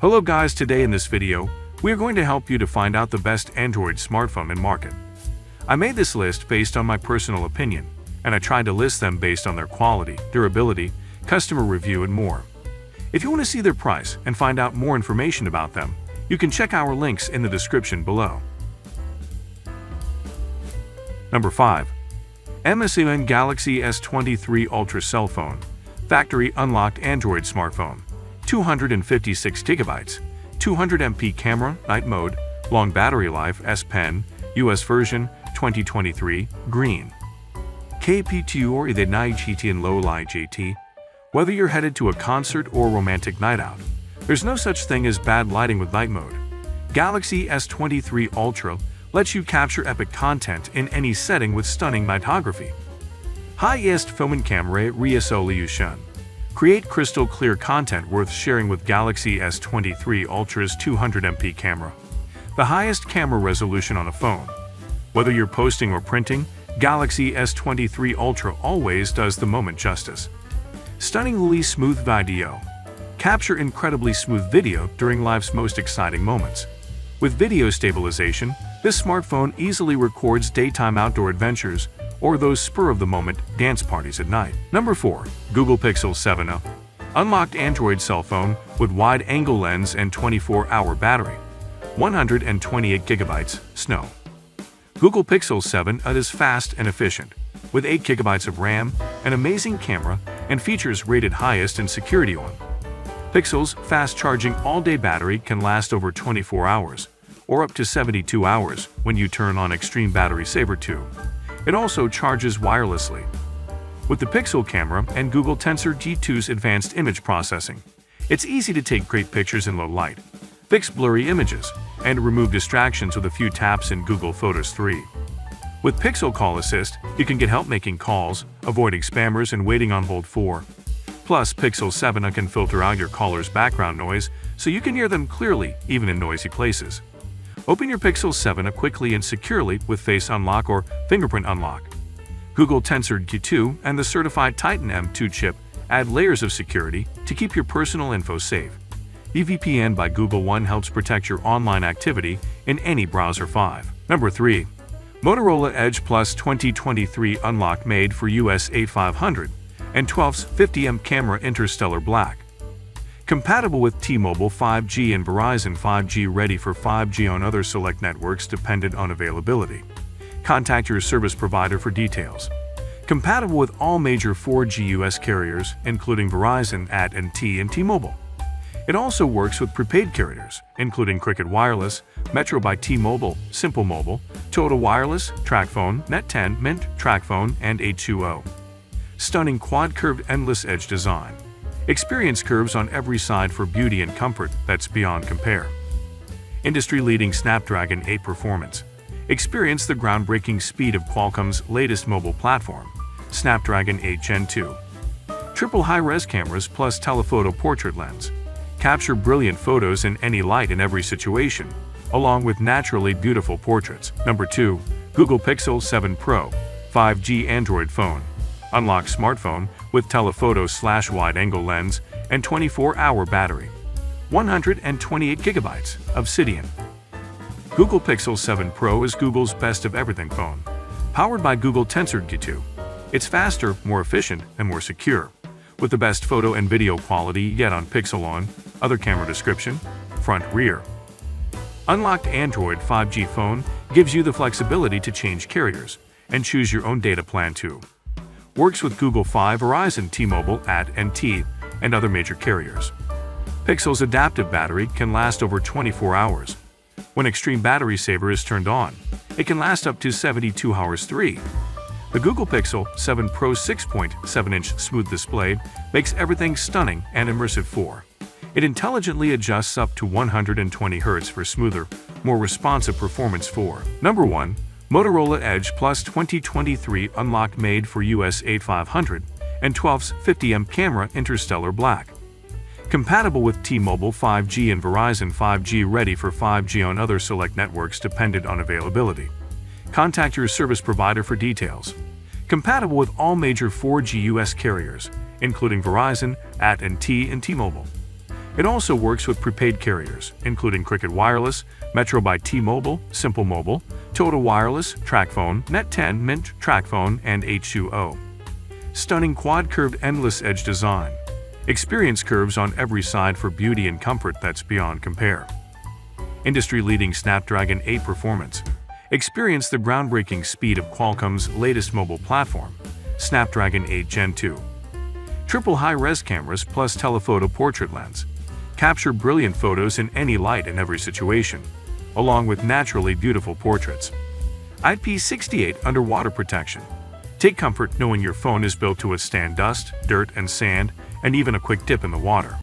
Hello guys, today in this video, we are going to help you to find out the best Android smartphone in market. I made this list based on my personal opinion, and I tried to list them based on their quality, durability, customer review, and more. If you want to see their price and find out more information about them, you can check our links in the description below. Number 5. MPCamera Galaxy S23 Ultra Cell Phone, Factory Unlocked Android Smartphone, 256 GB, 200 MP camera, night mode, long battery life, S Pen, US version, 2023, green. KP2 the night in low light JT. Whether you're headed to a concert or romantic night out, there's no such thing as bad lighting with night mode. Galaxy S23 Ultra lets you capture epic content in any setting with stunning nightography. Highest MPCamera resolution. Create crystal clear content worth sharing with Galaxy S23 Ultra's 200 MP camera, the highest camera resolution on a phone. Whether you're posting or printing, Galaxy S23 Ultra always does the moment justice. Stunningly smooth video. Capture incredibly smooth video during life's most exciting moments. With video stabilization, this smartphone easily records daytime outdoor adventures or those spur-of-the-moment dance parties at night. Number 4. Google Pixel 7a. Unlocked Android cell phone with wide-angle lens and 24-hour battery. 128 GB, Snow. Google Pixel 7a is fast and efficient, with 8 GB of RAM, an amazing camera, and features rated highest in security on. Pixel's fast-charging all-day battery can last over 24 hours, or up to 72 hours when you turn on Extreme Battery Saver 2. It also charges wirelessly. With the Pixel camera and Google Tensor G2's advanced image processing, it's easy to take great pictures in low light, fix blurry images, and remove distractions with a few taps in Google Photos 3. With Pixel Call Assist, you can get help making calls, avoiding spammers, and waiting on hold for. Plus, Pixel 7a can filter out your caller's background noise so you can hear them clearly, even in noisy places. Open your Pixel 7a quickly and securely with Face Unlock or Fingerprint Unlock. Google Tensor G2 and the certified Titan M2 chip add layers of security to keep your personal info safe. VPN by Google One helps protect your online activity in any browser. 5. Number 3. Motorola Edge Plus 2023 Unlocked made for US 8500 and 12's 50mm camera Interstellar Black. Compatible with T-Mobile 5G and Verizon 5G, ready for 5G on other select networks dependent on availability. Contact your service provider for details. Compatible with all major 4G US carriers, including Verizon, AT&T, and T-Mobile. It also works with prepaid carriers, including Cricket Wireless, Metro by T-Mobile, Simple Mobile, Total Wireless, TracFone, Net10, Mint, TracFone, and H2O. Stunning quad-curved endless edge design. Experience curves on every side for beauty and comfort that's beyond compare. Industry-leading Snapdragon 8 performance. Experience the groundbreaking speed of Qualcomm's latest mobile platform, Snapdragon 8 Gen 2. Triple high-res cameras plus telephoto portrait lens. Capture brilliant photos in any light in every situation, along with naturally beautiful portraits. Number 2. Google Pixel 7 Pro, 5G Android phone. Unlock smartphone with telephoto/wide-angle lens and 24-hour battery. 128 GB, Obsidian. Google Pixel 7 Pro is Google's best of everything phone. Powered by Google Tensor G2. It's faster, more efficient, and more secure, with the best photo and video quality yet on Pixel on. Other camera description, front, rear. Unlocked Android 5G phone gives you the flexibility to change carriers and choose your own data plan too. Works with Google Fi, Verizon, T-Mobile, AT&T, and other major carriers. Pixel's adaptive battery can last over 24 hours. When Extreme Battery Saver is turned on, it can last up to 72 hours. 3. The Google Pixel 7 Pro 6.7-inch smooth display makes everything stunning and immersive. 4. It intelligently adjusts up to 120 Hz for smoother, more responsive performance. 4. Number 1. Motorola Edge Plus 2023 Unlocked made for US 8500 and 12's 50mm camera Interstellar Black. Compatible with T-Mobile 5G and Verizon 5G, ready for 5G on other select networks dependent on availability. Contact your service provider for details. Compatible with all major 4G US carriers, including Verizon, AT&T, and T-Mobile. It also works with prepaid carriers, including Cricket Wireless, Metro by T-Mobile, Simple Mobile, Total Wireless, TracFone, Net10, Mint, TracFone, and H2O. Stunning quad-curved endless edge design. Experience curves on every side for beauty and comfort that's beyond compare. Industry-leading Snapdragon 8 performance. Experience the groundbreaking speed of Qualcomm's latest mobile platform, Snapdragon 8 Gen 2. Triple high-res cameras plus telephoto portrait lens. Capture brilliant photos in any light and every situation, along with naturally beautiful portraits. IP68 underwater protection. Take comfort knowing your phone is built to withstand dust, dirt, and sand, and even a quick dip in the water.